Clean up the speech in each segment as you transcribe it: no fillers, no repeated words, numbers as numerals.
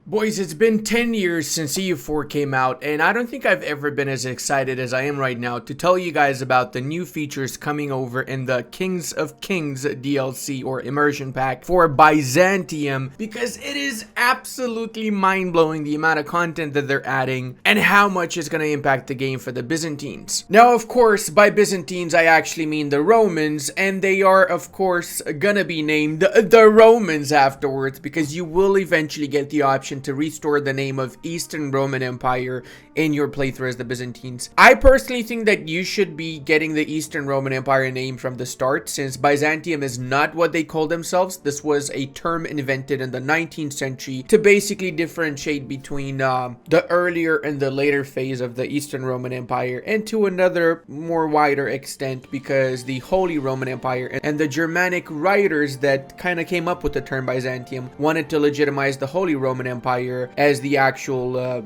Boys, it's been 10 years since EU4 came out, and I don't think I've ever been as excited as I am right now to tell you guys about the new features coming over in the Kings of Kings DLC or immersion pack for Byzantium, because it is absolutely mind-blowing the amount of content that they're adding and how much it's going to impact the game for the Byzantines. Now, of course, by Byzantines, I actually mean the Romans, and they are, of course, gonna be named the Romans afterwards, because you will eventually get the option to restore the name of Eastern Roman Empire in your playthrough as the Byzantines. I personally think that you should be getting the Eastern Roman Empire name from the start, since Byzantium is not what they call themselves. This was a term invented in the 19th century to basically differentiate between the earlier and the later phase of the Eastern Roman Empire, and to another more wider extent because the Holy Roman Empire and the Germanic writers that kind of came up with the term Byzantium wanted to legitimize the Holy Roman Empire as the actual,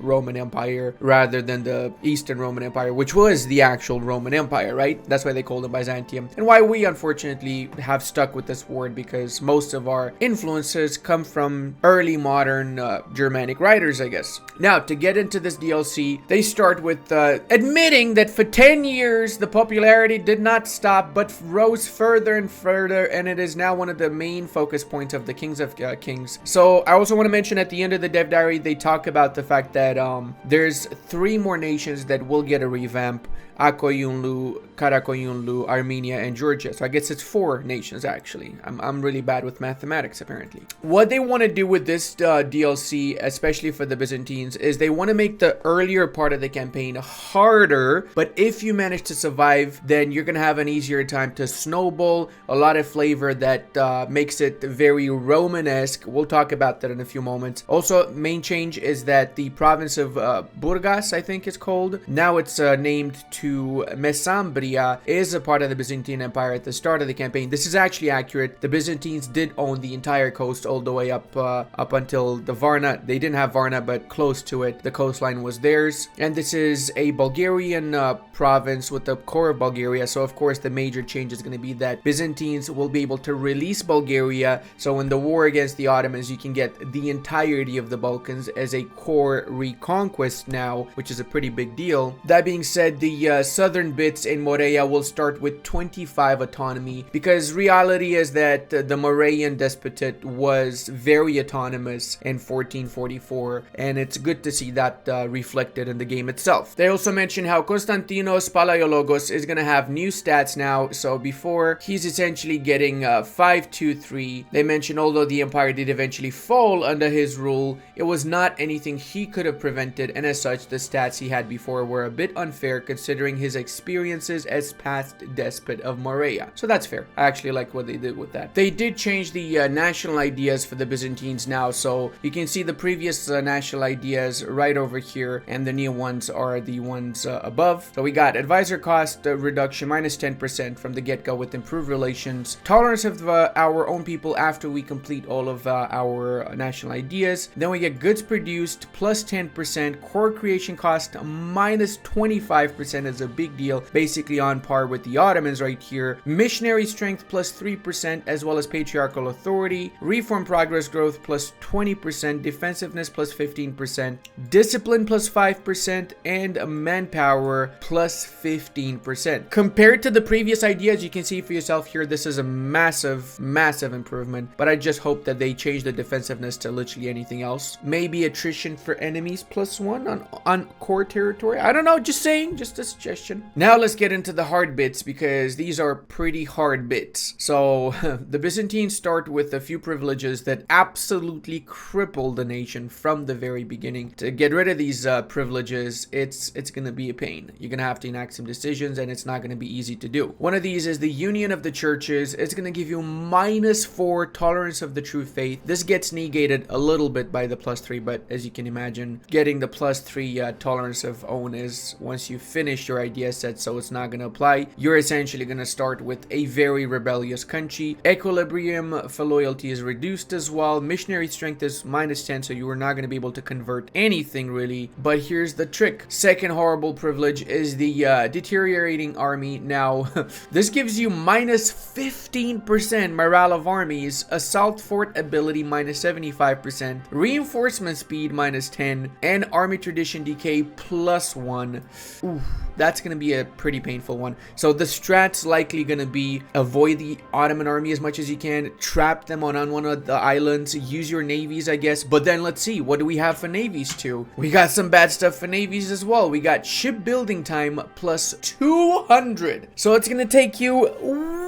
Roman Empire rather than the Eastern Roman Empire, which was the actual Roman Empire, right? That's why they called it Byzantium. And why we unfortunately have stuck with this word, because most of our influences come from early modern Germanic writers, I guess. Now, to get into this DLC, they start with admitting that for 10 years the popularity did not stop but rose further and further, and it is now one of the main focus points of the Kings of Kings. So I also want to mention at the end of the dev diary, they talk about the fact that there's 3 more nations that will get a revamp: Akoyunlu, Karakoyunlu, Armenia, and Georgia. So I guess it's 4 nations actually. I'm really bad with mathematics apparently. What they want to do with this DLC, especially for the Byzantines, is they want to make the earlier part of the campaign harder, but if you manage to survive, then you're going to have an easier time to snowball, a lot of flavor that makes it very Romanesque. We'll talk about that in a few moments. Also, main change is that the province of Burgas, I think it's called, now it's named to Mesambria, is a part of the Byzantine Empire at the start of the campaign. This is actually accurate. The Byzantines did own the entire coast all the way up until the Varna. They didn't have Varna, but close to it. The coastline was theirs. And this is a Bulgarian province with the core of Bulgaria. So of course the major change is going to be that Byzantines will be able to release Bulgaria. So in the war against the Ottomans, you can get the entirety of the Balkans as a core reconquest now, which is a pretty big deal. That being said, the southern bits in Morea will start with 25 autonomy, because reality is that the Morean despotate was very autonomous in 1444, and it's good to see that reflected in the game itself. They also mention how Konstantinos Palaiologos is going to have new stats now. So before, he's essentially getting 523. They mention although the empire did eventually fall under his rule, it was not anything he could have prevented, and as such the stats he had before were a bit unfair considering his experiences as past despot of Morea. So that's fair. I actually like what they did with that. They did change the national ideas for the Byzantines now, so you can see the previous national ideas right over here, and the new ones are the ones above. So we got advisor cost reduction minus 10% from the get-go with improved relations, tolerance of our own people after we complete all of our national ideas. Then we get goods produced plus 10%, core creation cost minus 25% is a big deal, basically on par with the Ottomans right here. Missionary strength plus 3%, as well as patriarchal authority. Reform progress growth plus 20%, defensiveness plus 15%, discipline plus 5%, and manpower plus 15%. Compared to the previous ideas, you can see for yourself here, this is a massive improvement, but I just hope that they change the defensiveness to literally anything else. Maybe attrition for enemies plus 1 on core territory. I don't know, just saying, just a suggestion. Now let's get into the hard bits, because these are pretty hard bits. So the Byzantines start with a few privileges that absolutely cripple the nation from the very beginning. To get rid of these privileges, it's gonna be a pain. You're gonna have to enact some decisions, and it's not gonna be easy to do. One of these is the union of the churches. It's gonna give you minus 4 tolerance of the true faith. This gets negated a little bit by the plus 3, but as you can imagine, getting the plus 3 tolerance of own is once you finish your idea set, so it's not going to apply. You're essentially going to start with a very rebellious country. Equilibrium for loyalty is reduced as well. Missionary strength is minus 10, so you are not going to be able to convert anything really. But here's the trick. Second horrible privilege is the deteriorating army. Now, this gives you minus 15% morale of armies, assault fort ability minus 75%, -10%, reinforcement speed -10, and army tradition decay +1. Ooh, that's gonna be a pretty painful one. So the strat's likely gonna be avoid the Ottoman army as much as you can, trap them on one of the islands, use your navies, I guess. But then let's see, what do we have for navies too? We got some bad stuff for navies as well. We got shipbuilding time +200. So it's gonna take you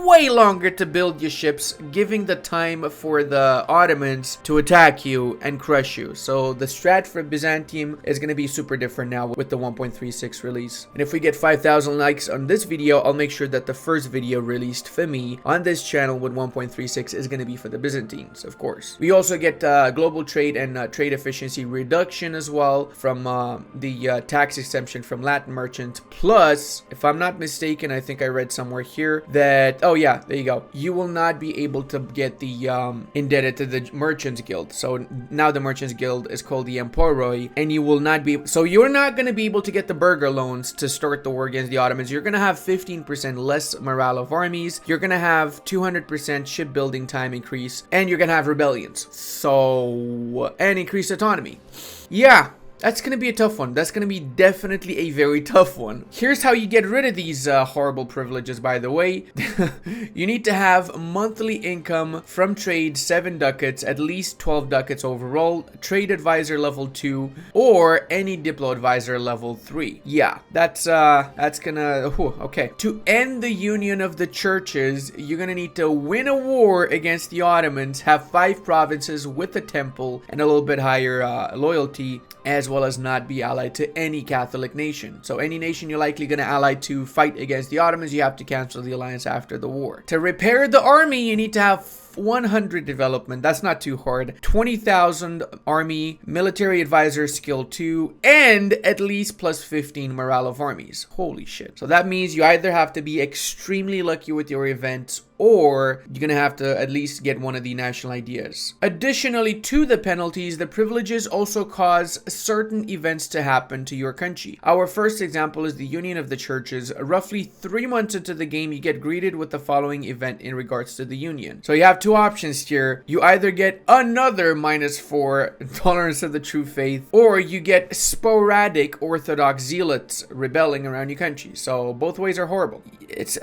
way longer to build your ships, giving the time for the Ottomans to attack you and crush you. So the strat for Byzantium is gonna be super different now with the 1.36 release. And if we get 5,000 likes on this video, I'll make sure that the first video released for me on this channel with 1.36 is gonna be for the Byzantines, of course. We also get global trade and trade efficiency reduction as well from the tax exemption from Latin merchants. Plus, if I'm not mistaken, I think I read somewhere here that, oh yeah, there you go, you will not be able to get the indebted to the Merchants Guild. So now the Merchants Guild is called the Emporoi, and you will not be, so you're not going to be able to get the burgher loans to start the war against the Ottomans. You're going to have 15% less morale of armies, you're going to have 200% shipbuilding time increase, and you're going to have rebellions. So, and increased autonomy. Yeah. That's going to be a tough one. That's going to be definitely a very tough one. Here's how you get rid of these horrible privileges, by the way. You need to have monthly income from trade 7 ducats, at least 12 ducats overall, trade advisor level 2, or any diplo advisor level 3. Yeah, that's gonna, okay. To end the union of the churches, you're gonna need to win a war against the Ottomans, have 5 provinces with a temple and a little bit higher loyalty, as well as not be allied to any Catholic nation. So any nation you're likely going to ally to fight against the Ottomans, you have to cancel the alliance after the war. To repair the army, you need to have 100 development. That's not too hard. 20,000 army, military advisor skill 2, and at least +15 morale of armies. Holy shit. So that means you either have to be extremely lucky with your events, or you're gonna have to at least get one of the national ideas. Additionally to the penalties, the privileges also cause certain events to happen to your country. Our first example is the Union of the Churches. Roughly 3 months into the game, you get greeted with the following event in regards to the Union. So you have 2 options here. You either get another -4 tolerance of the true faith, or you get sporadic Orthodox zealots rebelling around your country. So both ways are horrible.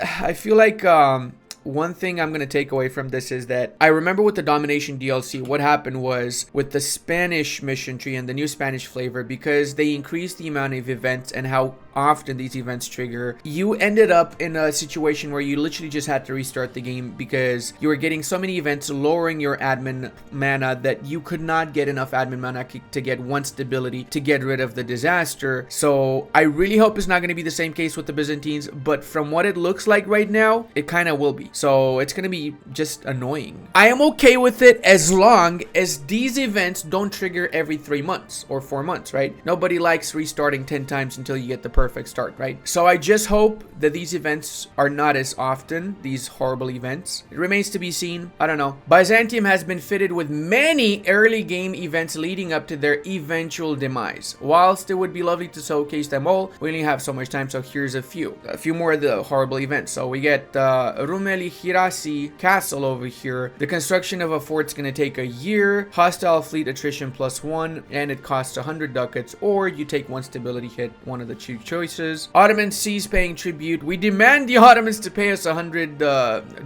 I feel like one thing I'm going to take away from this is that I remember with the Domination DLC, what happened was with the Spanish mission tree and the new Spanish flavor, because they increased the amount of events and how often these events trigger, you ended up in a situation where you literally just had to restart the game because you were getting so many events lowering your admin mana that you could not get enough admin mana to get one stability to get rid of the disaster. So I really hope it's not going to be the same case with the Byzantines, but from what it looks like right now, it kind of will be. So it's going to be just annoying. I am okay with it as long as these events don't trigger every 3 months or 4 months, right? Nobody likes restarting 10 times until you get the perfect start, right? So I just hope that these events are not as often, these horrible events. It remains to be seen. I don't know. Byzantium has been fitted with many early game events leading up to their eventual demise. Whilst it would be lovely to showcase them all, we only have so much time, so here's a few more of the horrible events. So we get Rumeli Hirasi Castle over here. The construction of a fort's gonna take a year, hostile fleet attrition +1, and it costs 100 ducats, or you take 1 stability hit, one of the 2 choices. Ottomans cease paying tribute. We demand the Ottomans to pay us 100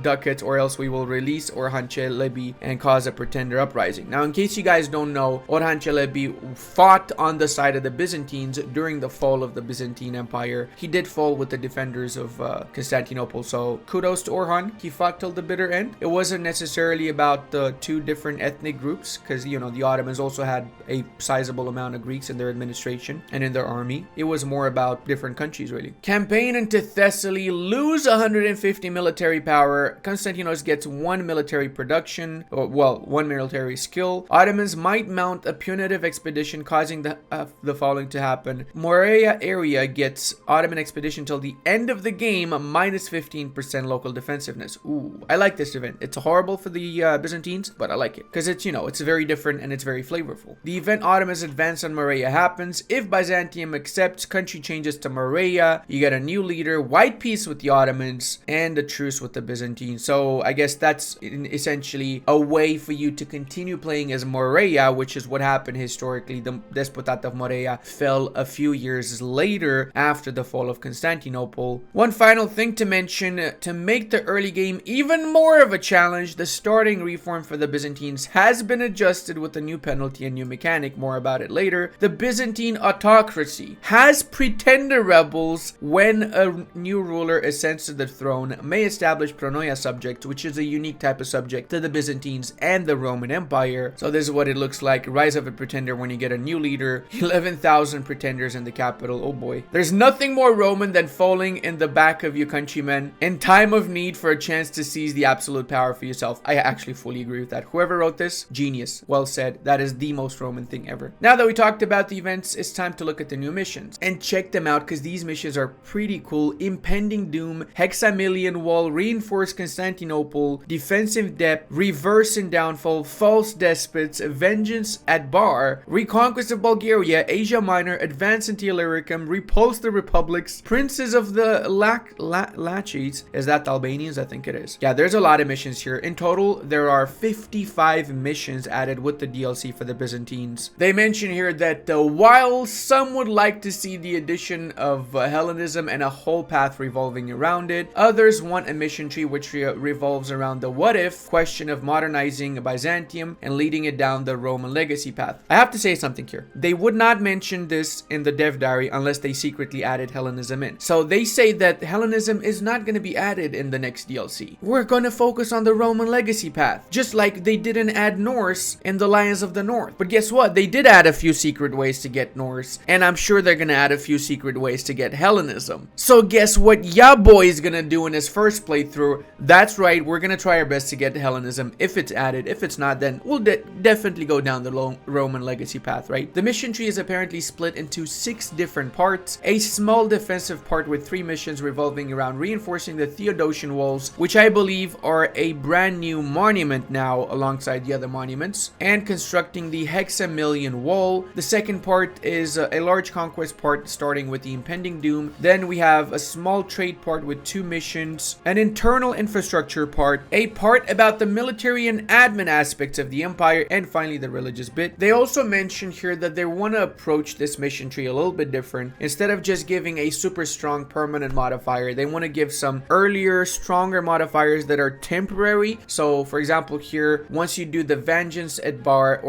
ducats, or else we will release Orhan Çelebi and cause a pretender uprising. Now, in case you guys don't know, Orhan Çelebi fought on the side of the Byzantines during the fall of the Byzantine Empire. He did fall with the defenders of Constantinople, so kudos to Orhan. He fought till the bitter end. It wasn't necessarily about the 2 different ethnic groups, because, you know, the Ottomans also had a sizable amount of Greeks in their administration and in their army. It was more about different countries, really. Campaign into Thessaly, lose 150 military power. Constantinos gets 1 military production, or, well, 1 military skill. Ottomans might mount a punitive expedition, causing the following to happen. Mare area gets Ottoman expedition till the end of the game, -15% local defensiveness. Ooh, I like this event. It's horrible for the Byzantines, but I like it because it's, you know, it's very different and it's very flavorful. The event Ottomans advance on Marea happens. If Byzantium accepts, country changes changes to Mare, you get a new leader, white peace with the Ottomans, and a truce with the Byzantines. So I guess that's essentially a way for you to continue playing as Morea, which is what happened historically. The Despotat of Morea fell a few years later after the fall of Constantinople. One final thing to mention, to make the early game even more of a challenge, the starting reform for the Byzantines has been adjusted with a new penalty and new mechanic. More about it later. The Byzantine autocracy has pretender rebels when a new ruler ascends to the throne, may establish pronoia subjects, which is a unique type of subject to the Byzantines and the Roman Empire. So this is what it looks like. Rise of a pretender when you get a new leader. 11,000 pretenders in the capital. Oh boy. There's nothing more Roman than falling in the back of your countrymen in time of need for a chance to seize the absolute power for yourself. I actually fully agree with that. Whoever wrote this, genius. Well said. That is the most Roman thing ever. Now that we talked about the events, it's time to look at the new missions and check them out, because these missions are pretty cool. Impending Doom, Hexamillion Wall, Reinforce Constantinople, Defensive Depth, Reverse and Downfall, False Despots, Vengeance at Bar, Reconquest of Bulgaria, Asia Minor, Advance into Illyricum, Repulse the Republics, Princes of the Laches. Is that the Albanians? I think it is. Yeah, there's a lot of missions here. In total, there are 55 missions added with the DLC for the Byzantines. They mention here that while some would like to see the addition of Hellenism and a whole path revolving around it, others want a mission tree which revolves around the what if question of modernizing Byzantium and leading it down the Roman legacy path. I have to say something here. They would not mention this in the dev diary unless they secretly added Hellenism in. So they say that Hellenism is not going to be added in the next DLC. We're going to focus on the Roman legacy path, just like they didn't add Norse in the Lions of the North. But guess what? They did add a few secret ways to get Norse, and I'm sure they're going to add a few secret ways to get Hellenism. So guess what ya boy is going to do in his first playthrough? That's right, we're going to try our best to get Hellenism if it's added. If it's not, then we'll definitely go down the Roman legacy path, right? The mission tree is apparently split into 6 different parts. A small defensive part with 3 missions revolving around reinforcing the Theodosian walls, which I believe are a brand new monument now alongside the other monuments, and constructing the Hexamillion Wall. The second part is a large conquest part starting with the impending doom. Then we have a small trade part with 2 missions, an internal infrastructure part, a part about the military and admin aspects of the empire, and finally the religious bit. They also mention here that they want to approach this mission tree a little bit different. Instead of just giving a super strong permanent modifier, they want to give some earlier, stronger modifiers that are temporary. So for example here, once you do the Vengeance at Bar,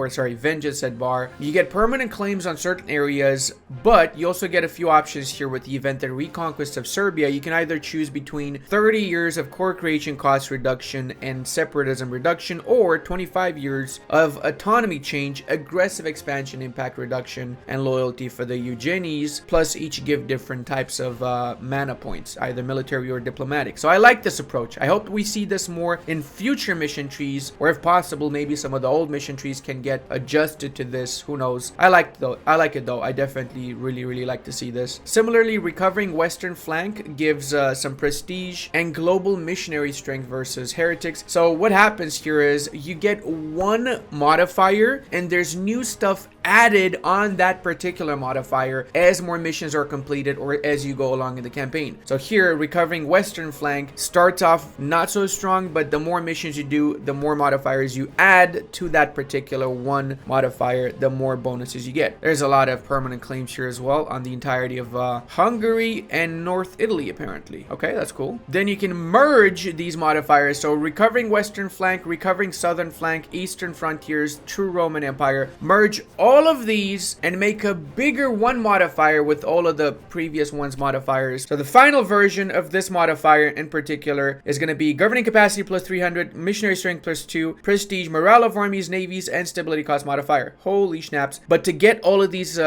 you get permanent claims on certain areas, but you also get a few options here with the event and Reconquest of Serbia. You can either choose between 30 years of core creation cost reduction and separatism reduction, or 25 years of autonomy change, aggressive expansion impact reduction, and loyalty for the Eugenes, plus each give different types of mana points, either military or diplomatic. So I like this approach. I hope we see this more in future mission trees, or if possible, maybe some of the old mission trees can get adjusted to this. Who knows? I like it though. I definitely really like to see this. Similarly, recovering western flank gives some prestige and global missionary strength versus heretics. So what happens here is you get 1 modifier, and there's new stuff added on that particular modifier as more missions are completed or as you go along in the campaign. So here, recovering western flank starts off not so strong, but the more missions you do, the more modifiers you add to that particular 1 modifier, the more bonuses you get. There's a lot of permanent claims here as well on the entirety of Hungary and North Italy apparently. Okay, that's cool. Then you can merge these modifiers. So recovering western flank, recovering southern flank, eastern frontiers, true Roman Empire. Merge all of these and make a bigger 1 modifier with all of the previous one's modifiers. So the final version of this modifier in particular is going to be governing capacity plus 300, missionary strength plus 2, prestige, morale of armies, navies, and stability cost modifier. Holy snaps. But to get all of these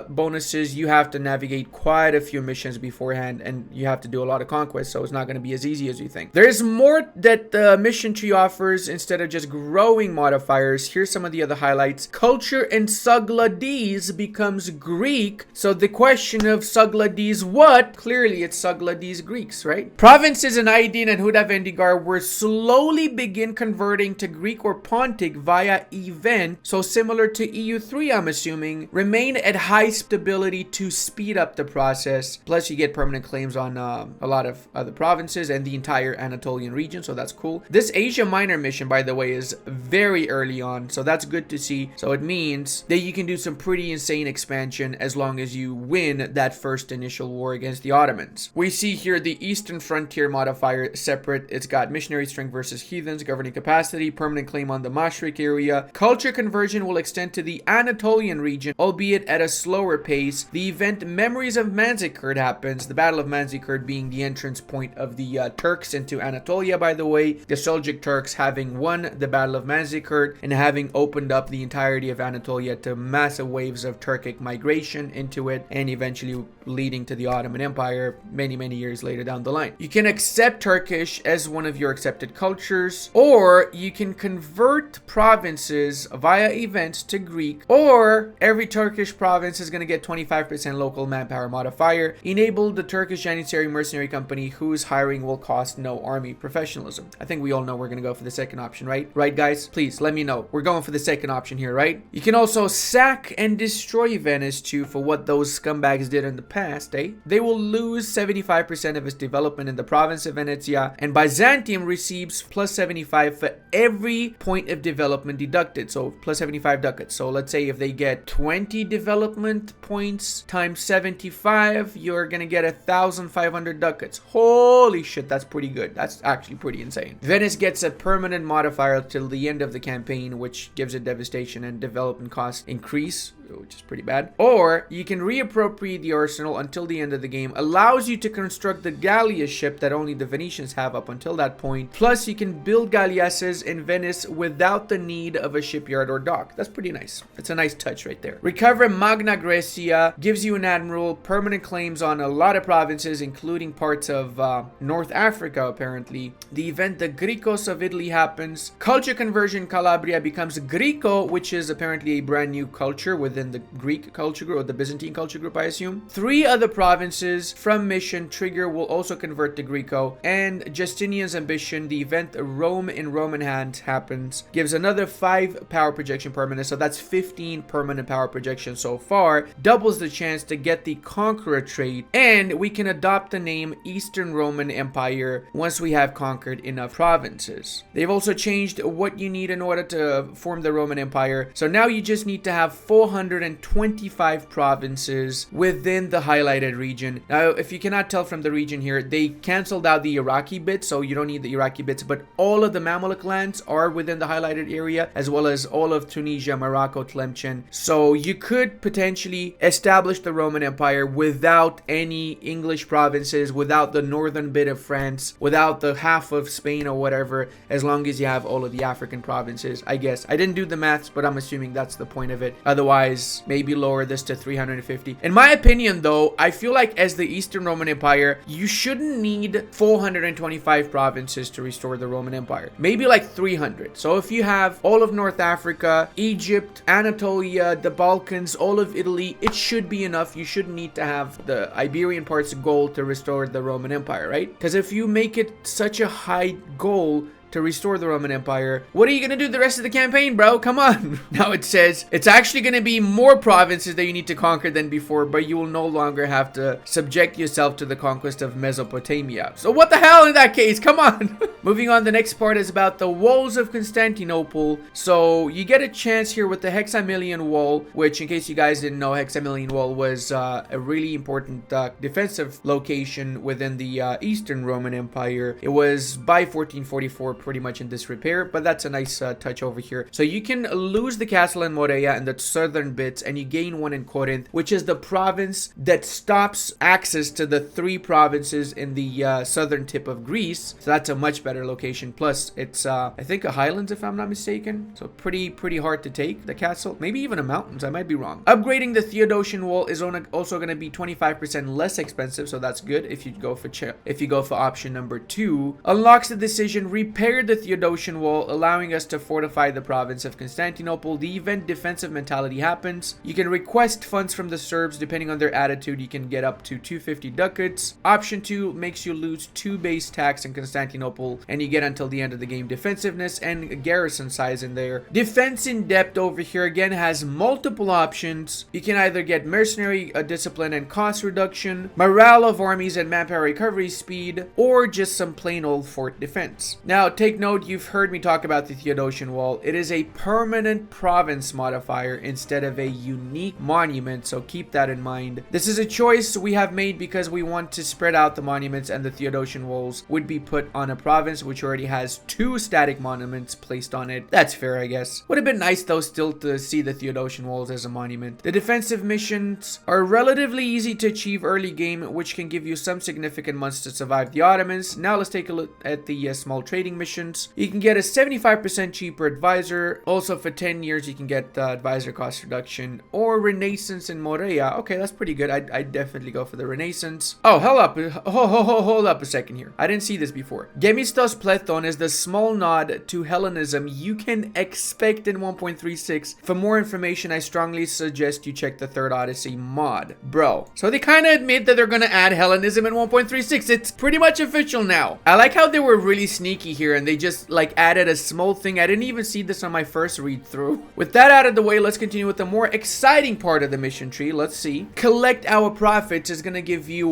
bonuses, you have to navigate quite a few missions beforehand, and you have to do a lot of conquest, so it's not going to be as easy as you think. There's more that the mission tree offers instead of just growing modifiers. Here's some of the other highlights. Culture and Suglades becomes Greek. So the question of Suglades what? Clearly it's Suglades Greeks, right? Provinces in Aydin and Hudavendigar were slowly begin converting to Greek or Pontic via event. So similar to EU3, I'm assuming, remain at high stability to speed up the process. Plus you get permanent claims on a lot of other provinces and the entire Anatolian region. So that's cool. This Asia Minor mission, by the way, is very early on. So that's good to see. So it means that you can do some pretty insane expansion as long as you win that first initial war against the Ottomans. We see here the Eastern Frontier modifier separate. It's got missionary strength versus heathens, governing capacity, permanent claim on the Mashrik area. Culture conversion will extend to the Anatolian region, albeit at a slower pace. The event Memories of Manzikert happens, the Battle of Manzikert being the entrance point of the Turks into Anatolia, by the way. The Seljuk Turks having won the Battle of Manzikert and having opened up the entirety of Anatolia to massive waves of Turkic migration into it, and eventually leading to the Ottoman Empire many years later down the line. You can accept Turkish as one of your accepted cultures, or you can convert provinces via events to Greek, or every Turkish province is going to get 25% local manpower modifier. Enable the Turkish Janissary mercenary company whose hiring will cost no army professionalism. I think we all know we're going to go for the second option, right? Right, guys? Please let me know. We're going for the second option here, right? You can also sack and destroy Venice too for what those scumbags did in the past, eh? They will lose 75% of its development in the province of Venezia, and Byzantium receives plus 75 for every point of development deducted. So plus 75 ducats. So let's say if they get 20 development points times 75, you're gonna get 1,500 ducats. Holy shit, that's pretty good. That's actually pretty insane. Venice gets a permanent modifier till the end of the campaign, which gives it devastation and development cost increase, which is pretty bad. Or you can reappropriate the arsenal until the end of the game. Allows you to construct the galleass ship that only the Venetians have up until that point. Plus you can build galleasses in Venice without the need of a shipyard or dock. That's pretty nice. That's a nice touch right there. Recover Magna Graecia gives you an admiral, permanent claims on a lot of provinces, including parts of North Africa apparently. The event the Gricos of Italy happens. Culture conversion Calabria becomes Greco, which is apparently a brand new culture within the Greek culture group, or the Byzantine culture group, I assume. 3 other provinces from mission trigger will also convert to Greco, and Justinian's ambition, the event Rome in Roman hands happens, gives another 5 power projection permanent, so that's 15 permanent power projection so far, doubles the chance to get the Conqueror trait, and we can adopt the name Eastern Roman Empire once we have conquered enough provinces. They've also changed what you need in order to form the Roman Empire, so now you just need to have 425 provinces within the highlighted region. Now, if you cannot tell from the region here, they canceled out the Iraqi bits, so you don't need the Iraqi bits, but all of the Mamluk lands are within the highlighted area, as well as all of Tunisia, Morocco, Tlemcen. So you could potentially establish the Roman Empire without any English provinces, without the northern bit of France, without the half of Spain or whatever, as long as you have all of the African provinces, I guess. I didn't do the maths, but I'm assuming that's the point of it. Otherwise, maybe lower this to 350. In my opinion, though, I feel like as the Eastern Roman Empire, you shouldn't need 425 provinces to restore the Roman Empire. Maybe like 300. So if you have all of North Africa, Egypt, Anatolia, the Balkans, all of Italy, it should be enough. You shouldn't need to have the Iberian parts gold to restore the Roman Empire, right? Because if you make it such a high goal to restore the Roman Empire, what are you gonna do the rest of the campaign, bro? Come on. Now it says it's actually gonna be more provinces that you need to conquer than before, but you will no longer have to subject yourself to the conquest of Mesopotamia. So what the hell in that case? Come on. Moving on, the next part is about the walls of Constantinople. So you get a chance here with the Hexamilian Wall, which, in case you guys didn't know, Hexamilian Wall was a really important defensive location within the Eastern Roman Empire. It was by 1444 pretty much in disrepair, but that's a nice touch over here. So you can lose the castle in Morea and the southern bits, and you gain one in Corinth, which is the province that stops access to the 3 provinces in the southern tip of Greece. So that's a much better location. Plus it's I think a highlands, if I'm not mistaken, so pretty hard to take the castle, maybe even a mountains, I might be wrong. Upgrading the Theodosian Wall is also going to be 25% less expensive, so that's good if you go for option number 2. Unlocks the decision repair repaired the Theodosian Wall, allowing us to fortify the province of Constantinople. The event defensive mentality happens. You can request funds from the Serbs. Depending on their attitude, you can get up to 250 ducats. Option 2 makes you lose 2 base tax in Constantinople, and you get until the end of the game defensiveness and garrison size in there. Defense in depth over here again has multiple options. You can either get mercenary discipline and cost reduction, morale of armies and manpower recovery speed, or just some plain old fort defense. Now take note, you've heard me talk about the Theodosian Wall. It is a permanent province modifier instead of a unique monument, so keep that in mind. This is a choice we have made because we want to spread out the monuments, and the Theodosian Walls would be put on a province which already has 2 static monuments placed on it. That's fair, I guess. Would have been nice though still to see the Theodosian Walls as a monument. The defensive missions are relatively easy to achieve early game, which can give you some significant months to survive the Ottomans. Now let's take a look at the small trading missions. You can get a 75% cheaper advisor. Also for 10 years you can get advisor cost reduction, or Renaissance in Morea. Okay, that's pretty good. I'd definitely go for the Renaissance. Oh, hold up a second here. I didn't see this before. Gemistos Plethon is the small nod to Hellenism you can expect in 1.36. For more information, I strongly suggest you check the Third Odyssey mod. Bro, so they kind of admit that they're gonna add Hellenism in 1.36. It's pretty much official now. I like how they were really sneaky here and they just like added a small thing. I didn't even see this on my first read through. With that out of the way, let's continue with the more exciting part of the mission tree. Let's see. Collect our profits is gonna give you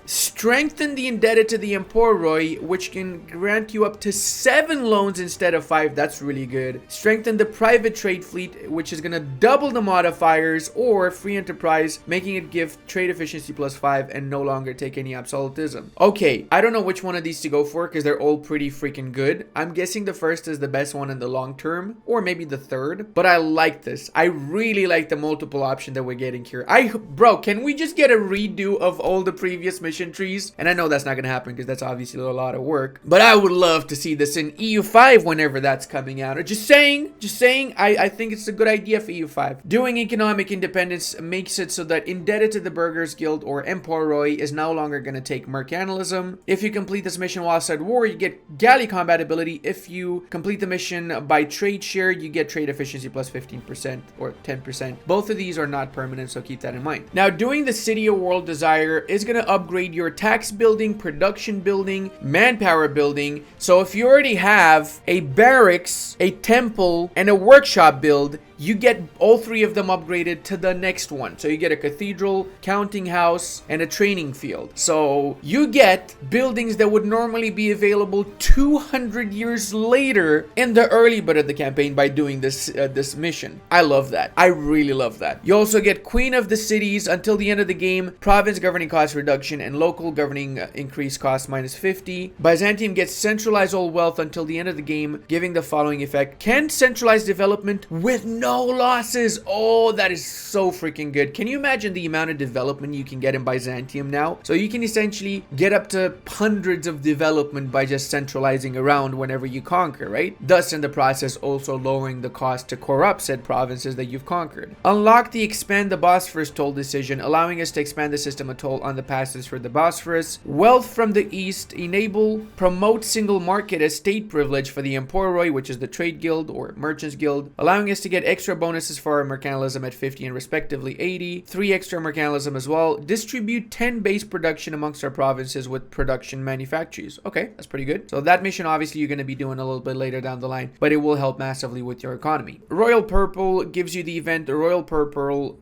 strengthen the indebted to the Emporoi, which can grant you up to 7 loans instead of 5. That's really good. Strengthen the private trade fleet, which is gonna double the modifiers, or free enterprise, making it give trade efficiency +5 and no longer take any absolutism. Okay, I don't know which one of these to go for because they're all pretty freaking good. I'm guessing the first is the best one in the long term, or maybe the third, but I like this. I really like the multiple option that we're getting here. Bro, can we just get a redo of all the previous mission trees? And I know that's not gonna happen because that's obviously a lot of work, but I would love to see this in EU5 whenever that's coming out. Or just saying, I think it's a good idea for EU5. Doing economic independence makes it so that indebted to the Burghers Guild or Emporoi is no longer going to take mercantilism. If you complete this mission while outside war, you get galley combat ability. If you complete the mission by trade share, you get trade efficiency +15% or 10%. Both of these are not permanent, so keep that in mind. Now, doing the City of World Desire is going to upgrade your tax building, production building, manpower building. So if you already have a barracks, a temple, and a workshop build, you get all 3 of them upgraded to the next one. So you get a cathedral, counting house, and a training field. So you get buildings that would normally be available 200 years later in the early bit of the campaign by doing this this mission. I love that. I really love that. You also get Queen of the Cities until the end of the game, province governing cost reduction, and local governing increase cost -50. Byzantium gets centralized all wealth until the end of the game, giving the following effect. Can centralize development with no losses. Oh, that is so freaking good. Can you imagine the amount of development you can get in Byzantium now? So you can essentially get up to hundreds of development by just centralizing around whenever you conquer, right? Thus in the process also lowering the cost to corrupt said provinces that you've conquered. Unlock the expand the Bosphorus toll decision, allowing us to expand the system of toll on the passes for the Bosphorus. Wealth from the east, enable promote single market as state privilege for the Emporoi, which is the trade guild or merchants guild, allowing us to get extra bonuses for our mercantilism at 50 and respectively 80. 3 extra mercantilism as well. Distribute 10 base production amongst our provinces with production manufactories. Okay, that's pretty good. So that mission obviously you're going to be doing a little bit later down the line, but it will help massively with your economy. Royal Purple gives you the event Royal Purple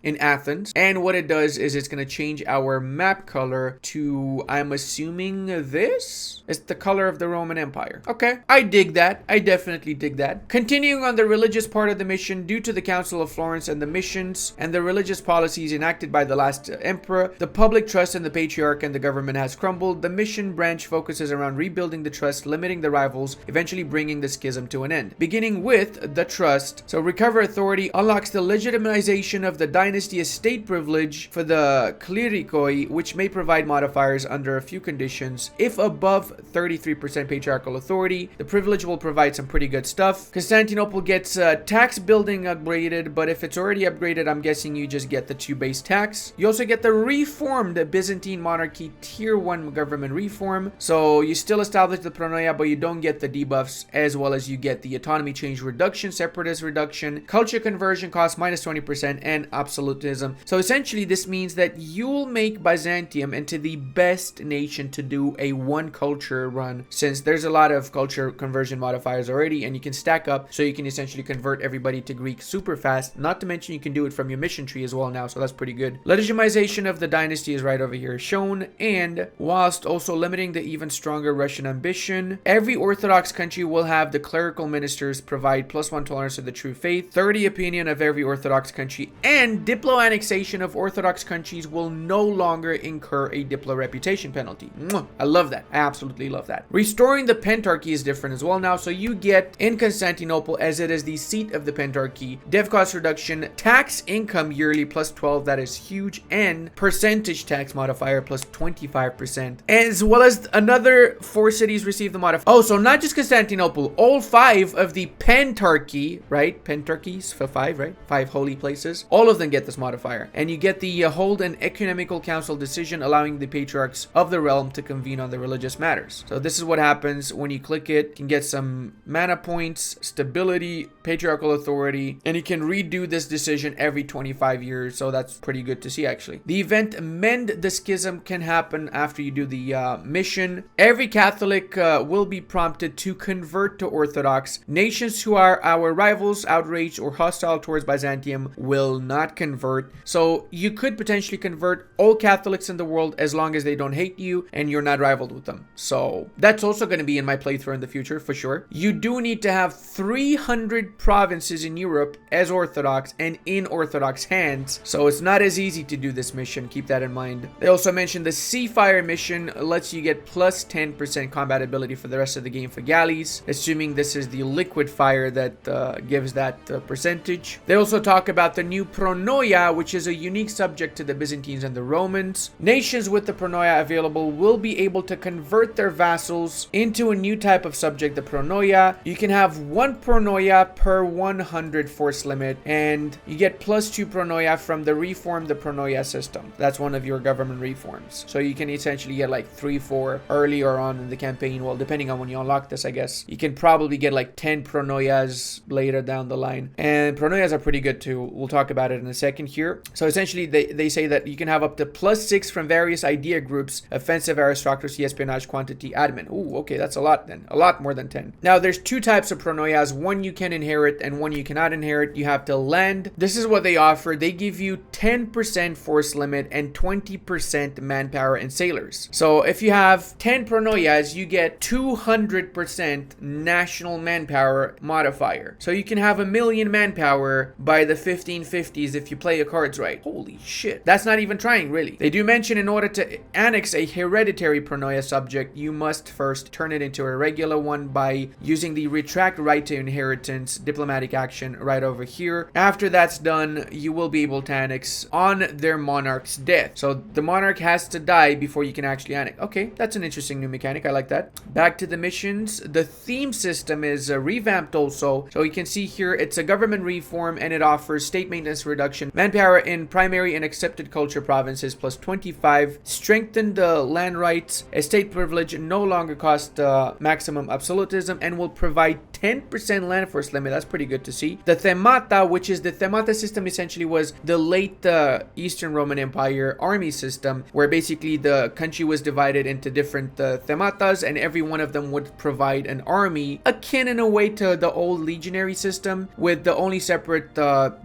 in Athens, and what it does is it's going to change our map color to, I'm assuming this? It's the color of the Roman Empire. Okay, I dig that. I definitely dig that. Continuing on the religious part of the mission, due to the Council of Florence and the missions and the religious policies enacted by the last emperor, the public trust in the patriarch and the government has crumbled. The mission branch focuses around rebuilding the trust, limiting the rivals, eventually bringing the schism to an end. Beginning with the trust, so recover authority unlocks the legitimization of the dynasty as state privilege for the clericoi, which may provide modifiers under a few conditions. If above 33% patriarchal authority, the privilege will provide some pretty good stuff. stuff. Constantinople gets tax building upgraded, but if it's already upgraded, I'm guessing you just get the 2 base tax. You also get the reformed Byzantine monarchy tier 1 government reform. So you still establish the pronoia, but you don't get the debuffs, as well as you get the autonomy change reduction, separatist reduction, culture conversion cost minus 20%, and absolutism. So essentially this means that you'll make Byzantium into the best nation to do a one culture run, since there's a lot of culture conversion modifiers already, and you can stack up, so you can essentially convert everybody to Greek super fast. Not to mention you can do it from your mission tree as well now, so that's pretty good. Legitimization of the dynasty is right over here shown, and whilst also limiting the even stronger Russian ambition, every Orthodox country will have the clerical ministers provide +1 tolerance to the true faith, 30 opinion of every Orthodox country, and diplo annexation of Orthodox countries will no longer incur a diplo reputation penalty. I love that. I absolutely love that. Restoring the pentarchy is different as well now, so you get in Constantinople, as it is the seat of the pentarchy, dev cost reduction, tax income yearly +12, that is huge, and percentage tax modifier +25%, as well as another 4 cities receive the modifier. Oh, so not just Constantinople, all 5 of the pentarchy, right? Pentarchies for 5, right? 5 holy places. All of them get this modifier, and you get the hold an ecumenical council decision allowing the patriarchs of the realm to convene on the religious matters. So this is what happens when you click it. You can get some mana points, stability, patriarchal authority, and you can redo this decision every 25 years. So that's pretty good to see, actually. The event Mend the Schism can happen after you do the mission. Every Catholic will be prompted to convert to Orthodox. Nations who are our rivals, outraged, or hostile towards Byzantium will not convert. So you could potentially convert all Catholics in the world as long as they don't hate you and you're not rivaled with them. So that's also going to be in my playthrough in the future for sure. You do need to have 300 provinces in Europe as Orthodox and in Orthodox hands. So it's not as easy to do this mission. Keep that in mind. They also mentioned the Sea Fire mission lets you get +10% combat ability for the rest of the game for galleys, assuming this is the liquid fire that gives that percentage. They also talk about the new pronoia, which is a unique subject to the Byzantines and the Romans. Nations with the pronoia available will be able to convert their vassals into a new type of subject, the pronoia. You can have 1 pronoia per 100 force limit, and you get +2 pronoia from the reformed the pronoia system. That's one of your government reforms. So you can essentially get like 3-4 earlier on in the campaign. Well, depending on when you unlock this, I guess. You can probably get like 10 pronoias later down the line. And pronoias are pretty good too. We'll talk about it in a second here. So essentially, they say that you can have up to +6 from various idea groups: offensive, aristocracy, espionage, quantity, admin. Ooh, okay, that's a lot then. A lot more than 10. Now, there's 2 types of pronoias. One you can inherit and one you cannot inherit. You have to land. This is what they offer. They give you 10% force limit and 20% manpower and sailors. So if you have 10 pronoias, you get 200% national manpower modifier. So you can have 1 million manpower by the 1550s if you play your cards right. Holy shit. That's not even trying, really. They do mention in order to annex a hereditary pronoia subject, you must first turn it into a regular one by using the retract right to inheritance diplomatic action right over here. After that's done, you will be able to annex on their monarch's death. So the monarch has to die before you can actually annex. Okay, that's an interesting new mechanic. I like that. Back to the missions. The theme system is revamped also. So you can see here it's a government reform, and it offers state maintenance reduction, manpower in primary and accepted culture provinces +25, strengthen the land rights, estate privilege no longer cost maximum absolutism, and will provide 10% land force limit. That's pretty good to see. The themata, which is the themata system, essentially was the late Eastern Roman Empire army system, where basically the country was divided into different thematas, and every one of them would provide an army akin in a way to the old legionary system, with the only separate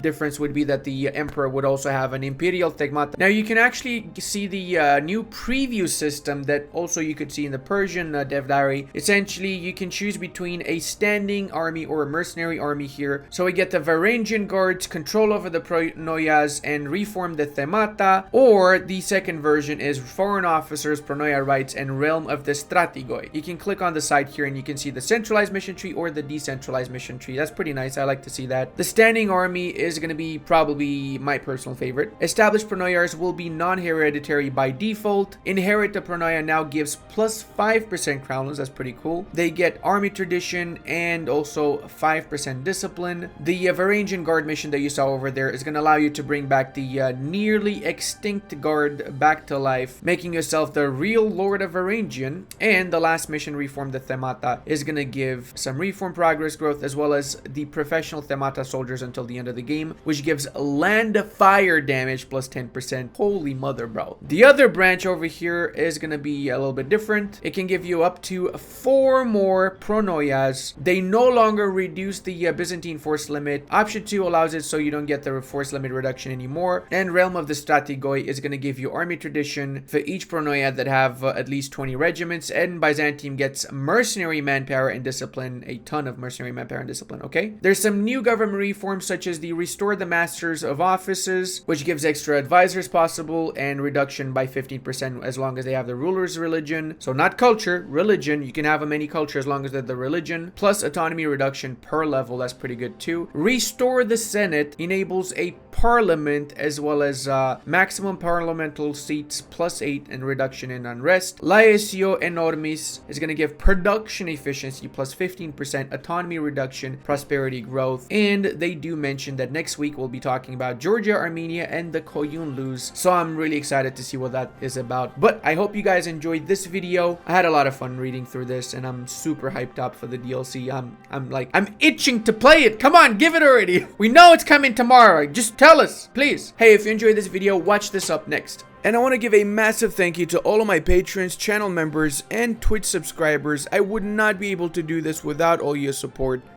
difference would be that the emperor would also have an imperial themata. Now you can actually see the new preview system that also you could see in the Persian dev diary. Essentially, you can choose between a standing army or a mercenary army here. So we get the Varangian guards, control over the pronoias, and reform the themata, or the second version is foreign officers, pronoia rights, and realm of the strategoi. You can click on the side here and you can see the centralized mission tree or the decentralized mission tree. That's pretty nice. I like to see that. The standing army is going to be probably my personal favorite. Established pronoias will be non-hereditary by default. Inherit the pronoia now gives +5% crown lands. That's pretty cool. They get army tradition, and and also 5% discipline. The Varangian guard mission that you saw over there is going to allow you to bring back the nearly extinct guard back to life, making yourself the real Lord of Varangian. And the last mission, Reform the Themata, is going to give some reform progress growth as well as the professional Themata soldiers until the end of the game, which gives land fire damage plus 10%. Holy mother, bro. The other branch over here is going to be a little bit different. It can give you up to 4 more pronoias. They no longer reduce the Byzantine force limit. Option 2 allows it so you don't get the force limit reduction anymore. And Realm of the Strategoi is going to give you army tradition for each pronoia that have at least 20 regiments. And Byzantium gets mercenary manpower and discipline, a ton of mercenary manpower and discipline, okay? There's some new government reforms such as the Restore the Masters of Offices, which gives extra advisors possible and reduction by 15% as long as they have the ruler's religion. So not culture, religion. You can have them any culture as long as they're the religion. Plus autonomy reduction per level. That's pretty good too. Restore the Senate enables a parliament as well as maximum parliamental seats plus 8 and reduction in unrest. Laesio Enormis is going to give production efficiency plus 15%, autonomy reduction, prosperity growth. And they do mention that next week we'll be talking about Georgia, Armenia, and the Koyunlus. So I'm really excited to see what that is about. But I hope you guys enjoyed this video. I had a lot of fun reading through this and I'm super hyped up for the DLC. I'm itching to play it. Come on, give it already. We know it's coming tomorrow. Just tell us, please. Hey, if you enjoyed this video, watch this up next. And I want to give a massive thank you to all of my patrons, channel members, and Twitch subscribers. I would not be able to do this without all your support.